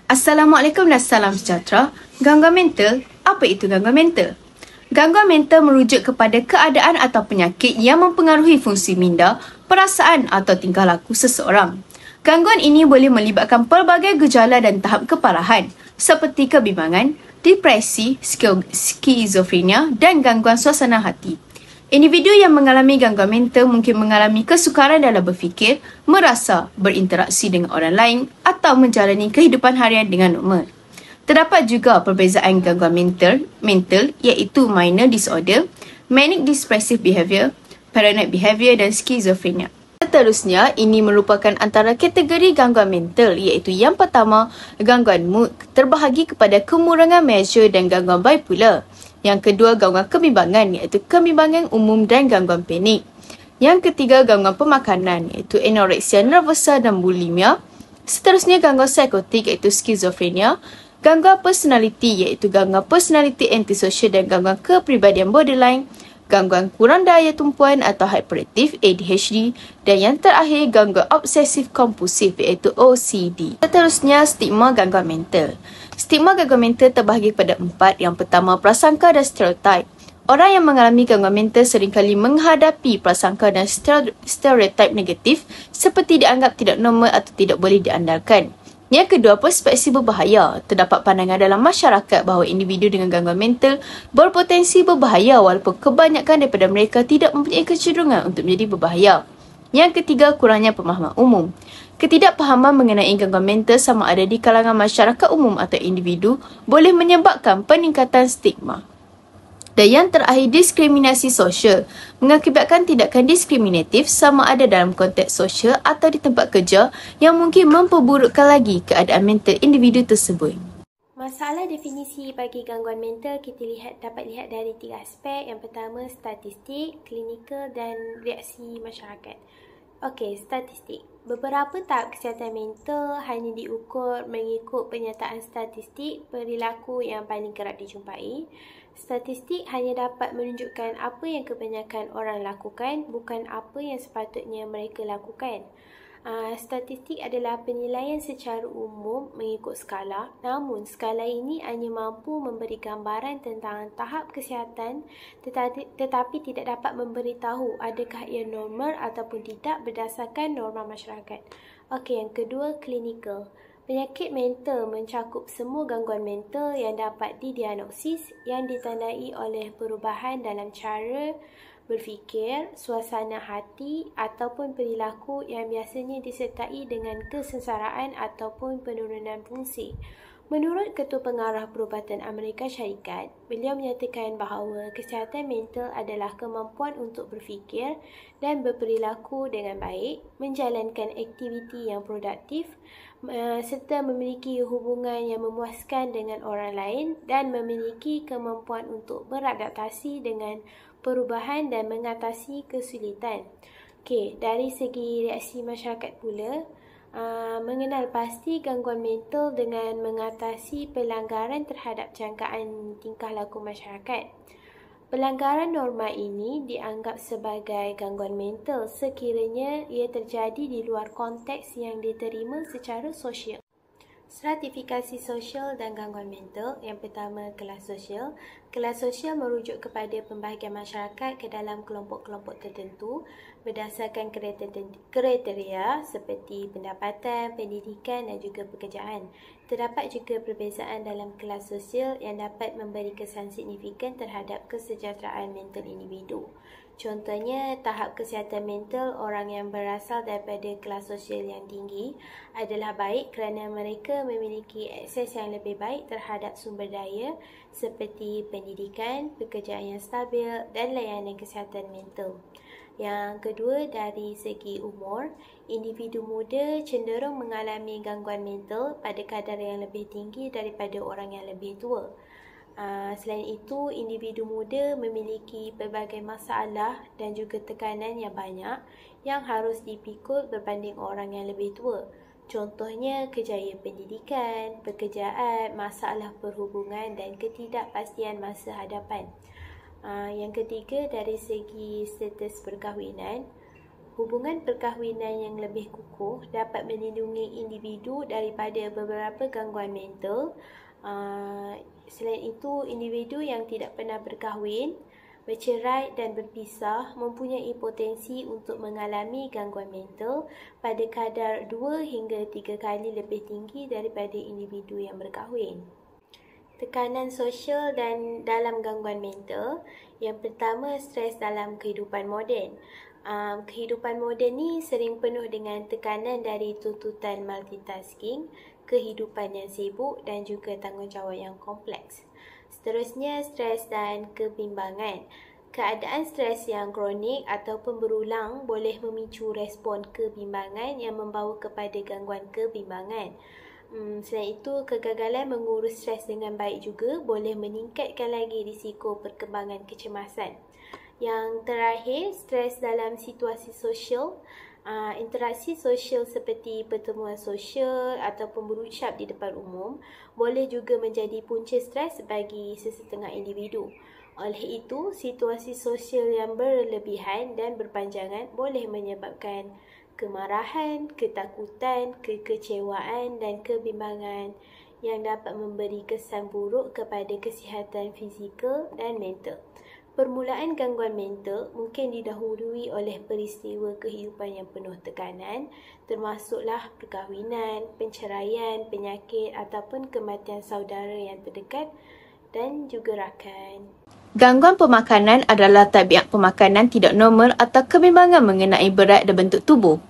Assalamualaikum dan salam sejahtera. Gangguan mental, apa itu gangguan mental? Gangguan mental merujuk kepada keadaan atau penyakit yang mempengaruhi fungsi minda, perasaan atau tingkah laku seseorang. Gangguan ini boleh melibatkan pelbagai gejala dan tahap keparahan seperti kebimbangan, depresi, skizofrenia dan gangguan suasana hati. Individu yang mengalami gangguan mental mungkin mengalami kesukaran dalam berfikir, merasa, berinteraksi dengan orang lain atau menjalani kehidupan harian dengan normal. Terdapat juga perbezaan gangguan mental iaitu minor disorder, manic depressive behavior, paranoid behavior dan skizofrenia. Seterusnya, ini merupakan antara kategori gangguan mental iaitu yang pertama, gangguan mood terbahagi kepada kekurangan measure dan gangguan bipolar. Yang kedua, gangguan kebimbangan iaitu kebimbangan umum dan gangguan panik. Yang ketiga, gangguan pemakanan iaitu anorexia nervosa dan bulimia. Seterusnya, gangguan psikotik iaitu skizofrenia. Gangguan personality iaitu gangguan personality antisocial dan gangguan kepribadian borderline. Gangguan kurang daya tumpuan atau hyperaktif ADHD. Dan yang terakhir, gangguan obsesif kompulsif iaitu OCD. Seterusnya, stigma gangguan mental. Stigma gangguan mental terbahagi pada 4. Yang pertama, prasangka dan stereotip. Orang yang mengalami gangguan mental seringkali menghadapi prasangka dan stereotip negatif seperti dianggap tidak normal atau tidak boleh diandalkan. Yang kedua, perspektif berbahaya. Terdapat pandangan dalam masyarakat bahawa individu dengan gangguan mental berpotensi berbahaya walaupun kebanyakan daripada mereka tidak mempunyai kecenderungan untuk menjadi berbahaya. Yang ketiga, kurangnya pemahaman umum. Ketidakpahaman mengenai gangguan mental sama ada di kalangan masyarakat umum atau individu boleh menyebabkan peningkatan stigma. Dan yang terakhir, diskriminasi sosial mengakibatkan tindakan diskriminatif sama ada dalam konteks sosial atau di tempat kerja yang mungkin memperburukkan lagi keadaan mental individu tersebut. Masalah definisi bagi gangguan mental kita dapat lihat dari 3 aspek. Yang pertama, statistik, klinikal dan reaksi masyarakat. Okey, statistik. Beberapa tahap kesihatan mental hanya diukur mengikut penyataan statistik perilaku yang paling kerap dijumpai. Statistik hanya dapat menunjukkan apa yang kebanyakan orang lakukan, bukan apa yang sepatutnya mereka lakukan. Statistik adalah penilaian secara umum mengikut skala, namun skala ini hanya mampu memberi gambaran tentang tahap kesihatan tetapi tidak dapat memberitahu adakah ia normal ataupun tidak berdasarkan norma masyarakat. Okey, yang kedua, klinikal. Penyakit mental mencakup semua gangguan mental yang dapat didiagnosis yang ditandai oleh perubahan dalam cara berfikir, suasana hati ataupun perilaku yang biasanya disertai dengan kesengsaraan ataupun penurunan fungsi. Menurut Ketua Pengarah Perubatan Amerika Syarikat, beliau menyatakan bahawa kesihatan mental adalah kemampuan untuk berfikir dan berperilaku dengan baik, menjalankan aktiviti yang produktif, serta memiliki hubungan yang memuaskan dengan orang lain dan memiliki kemampuan untuk beradaptasi dengan perubahan dan mengatasi kesulitan. Okey, dari segi reaksi masyarakat pula, mengenal pasti gangguan mental dengan mengatasi pelanggaran terhadap jangkaan tingkah laku masyarakat. Pelanggaran norma ini dianggap sebagai gangguan mental sekiranya ia terjadi di luar konteks yang diterima secara sosial. Stratifikasi sosial dan gangguan mental. Yang pertama, kelas sosial. Kelas sosial merujuk kepada pembahagian masyarakat ke dalam kelompok-kelompok tertentu berdasarkan kriteria seperti pendapatan, pendidikan dan juga pekerjaan. Terdapat juga perbezaan dalam kelas sosial yang dapat memberi kesan signifikan terhadap kesejahteraan mental individu. Contohnya, tahap kesihatan mental orang yang berasal daripada kelas sosial yang tinggi adalah baik kerana mereka memiliki akses yang lebih baik terhadap sumber daya seperti pendidikan, pekerjaan yang stabil dan layanan kesihatan mental. Yang kedua, dari segi umur, individu muda cenderung mengalami gangguan mental pada kadar yang lebih tinggi daripada orang yang lebih tua. Selain itu, individu muda memiliki pelbagai masalah dan juga tekanan yang banyak yang harus dipikul berbanding orang yang lebih tua. Contohnya, kejayaan pendidikan, pekerjaan, masalah perhubungan dan ketidakpastian masa hadapan. Yang ketiga, dari segi status perkahwinan, Hubungan perkahwinan yang lebih kukuh dapat melindungi individu daripada beberapa gangguan mental. Selain itu, individu yang tidak pernah berkahwin, bercerai dan berpisah mempunyai potensi untuk mengalami gangguan mental pada kadar 2 hingga 3 kali lebih tinggi daripada individu yang berkahwin. Tekanan sosial dan dalam gangguan mental. Yang pertama, stres dalam kehidupan moden. Kehidupan moden ni sering penuh dengan tekanan dari tuntutan multitasking, kehidupan yang sibuk dan juga tanggungjawab yang kompleks. Seterusnya, stres dan kebimbangan. Keadaan stres yang kronik ataupun berulang boleh memicu respon kebimbangan yang membawa kepada gangguan kebimbangan. Selain itu, kegagalan mengurus stres dengan baik juga boleh meningkatkan lagi risiko perkembangan kecemasan. Yang terakhir, stres dalam situasi sosial. Interaksi sosial seperti pertemuan sosial ataupun berucap di depan umum boleh juga menjadi punca stres bagi sesetengah individu. Oleh itu, situasi sosial yang berlebihan dan berpanjangan boleh menyebabkan kemarahan, ketakutan, kekecewaan dan kebimbangan yang dapat memberi kesan buruk kepada kesihatan fizikal dan mental. Permulaan gangguan mental mungkin didahului oleh peristiwa kehidupan yang penuh tekanan, termasuklah perkahwinan, penceraian, penyakit ataupun kematian saudara yang terdekat dan juga rakan. Gangguan pemakanan adalah tabiat pemakanan tidak normal atau kebimbangan mengenai berat dan bentuk tubuh.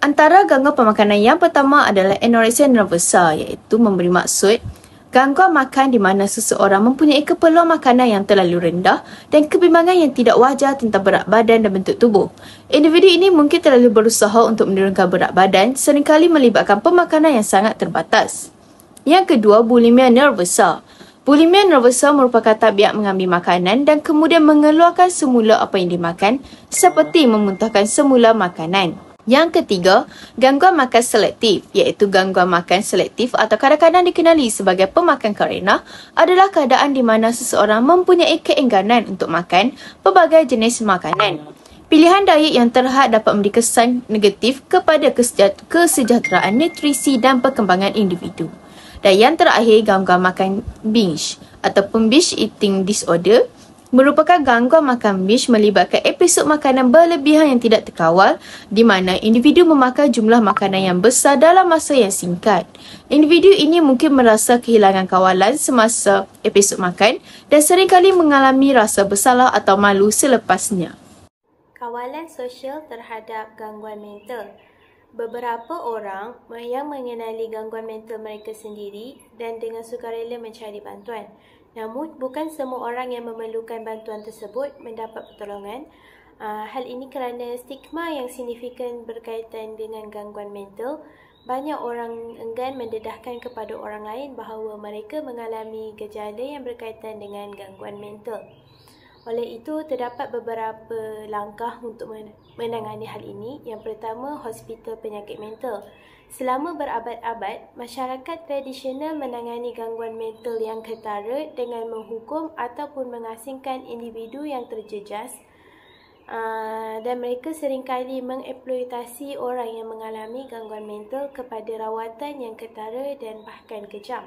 Antara gangguan pemakanan yang pertama adalah anorexia nervosa, iaitu memberi maksud gangguan makan di mana seseorang mempunyai keperluan makanan yang terlalu rendah dan kebimbangan yang tidak wajar tentang berat badan dan bentuk tubuh. Individu ini mungkin terlalu berusaha untuk menurunkan berat badan, seringkali melibatkan pemakanan yang sangat terbatas. Yang kedua, bulimia nervosa. Bulimia nervosa merupakan tabiat mengambil makanan dan kemudian mengeluarkan semula apa yang dimakan, seperti memuntahkan semula makanan. Yang ketiga, gangguan makan selektif, iaitu gangguan makan selektif atau kadang-kadang dikenali sebagai pemakan karena adalah keadaan di mana seseorang mempunyai keengganan untuk makan pelbagai jenis makanan. Pilihan diet yang terhad dapat memberi kesan negatif kepada kesejahteraan nutrisi dan perkembangan individu. Dan yang terakhir, gangguan makan binge ataupun binge eating disorder merupakan gangguan makan binge melibatkan episod makanan berlebihan yang tidak terkawal di mana individu memakan jumlah makanan yang besar dalam masa yang singkat. Individu ini mungkin merasa kehilangan kawalan semasa episod makan dan seringkali mengalami rasa bersalah atau malu selepasnya. Kawalan sosial terhadap gangguan mental. Beberapa orang yang mengenali gangguan mental mereka sendiri dan dengan sukarela mencari bantuan. Namun, bukan semua orang yang memerlukan bantuan tersebut mendapat pertolongan. Hal ini kerana stigma yang signifikan berkaitan dengan gangguan mental. Banyak orang enggan mendedahkan kepada orang lain bahawa mereka mengalami gejala yang berkaitan dengan gangguan mental. Oleh itu, terdapat beberapa langkah untuk menangani hal ini. Yang pertama, hospital penyakit mental. Selama berabad-abad, masyarakat tradisional menangani gangguan mental yang ketara dengan menghukum ataupun mengasingkan individu yang terjejas dan mereka seringkali mengeksploitasi orang yang mengalami gangguan mental kepada rawatan yang ketara dan bahkan kejam.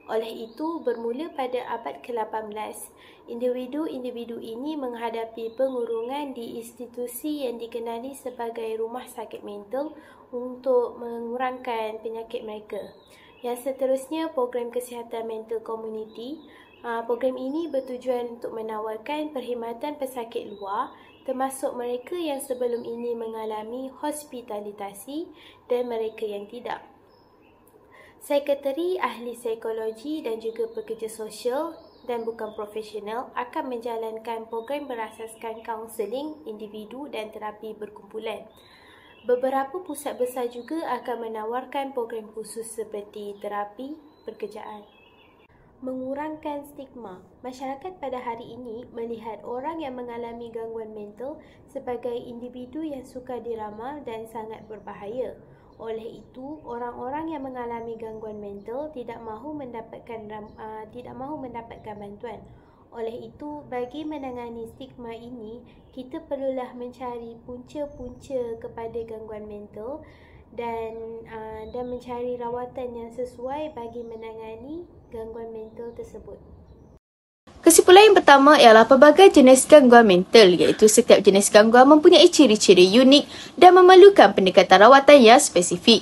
Oleh itu, bermula pada abad ke-18, individu-individu ini menghadapi pengurungan di institusi yang dikenali sebagai rumah sakit mental untuk mengurangkan penyakit mereka. Yang seterusnya, program kesihatan mental komuniti. Program ini bertujuan untuk menawarkan perkhidmatan pesakit luar termasuk mereka yang sebelum ini mengalami hospitalisasi dan mereka yang tidak. Sekretari, ahli psikologi dan juga pekerja sosial dan bukan profesional akan menjalankan program berasaskan kaunseling individu dan terapi berkumpulan. Beberapa pusat besar juga akan menawarkan program khusus seperti terapi pekerjaan. Mengurangkan stigma. Masyarakat pada hari ini melihat orang yang mengalami gangguan mental sebagai individu yang sukar diramal dan sangat berbahaya. Oleh itu, orang-orang yang mengalami gangguan mental tidak mahu mendapatkan bantuan. Oleh itu, bagi menangani stigma ini, kita perlulah mencari punca-punca kepada gangguan mental dan mencari rawatan yang sesuai bagi menangani gangguan mental tersebut. Kesimpulan yang pertama ialah pelbagai jenis gangguan mental, iaitu setiap jenis gangguan mempunyai ciri-ciri unik dan memerlukan pendekatan rawatan yang spesifik.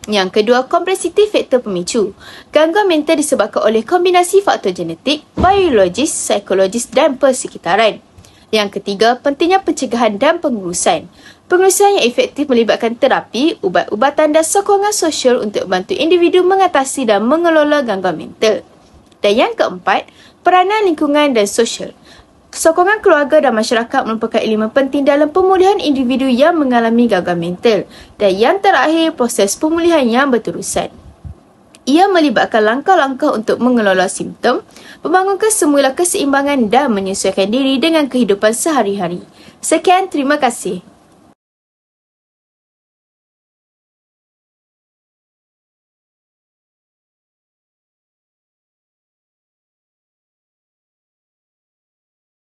Yang kedua, kompleksiti faktor pemicu. Gangguan mental disebabkan oleh kombinasi faktor genetik, biologis, psikologis dan persekitaran. Yang ketiga, pentingnya pencegahan dan pengurusan. Pengurusan yang efektif melibatkan terapi, ubat-ubatan dan sokongan sosial untuk membantu individu mengatasi dan mengelola gangguan mental. Dan yang keempat, peranan lingkungan dan sosial. Sokongan keluarga dan masyarakat merupakan elemen penting dalam pemulihan individu yang mengalami gangguan mental. Dan yang terakhir, proses pemulihan yang berterusan. Ia melibatkan langkah-langkah untuk mengelola simptom, membangunkan semula keseimbangan dan menyesuaikan diri dengan kehidupan sehari-hari. Sekian, terima kasih.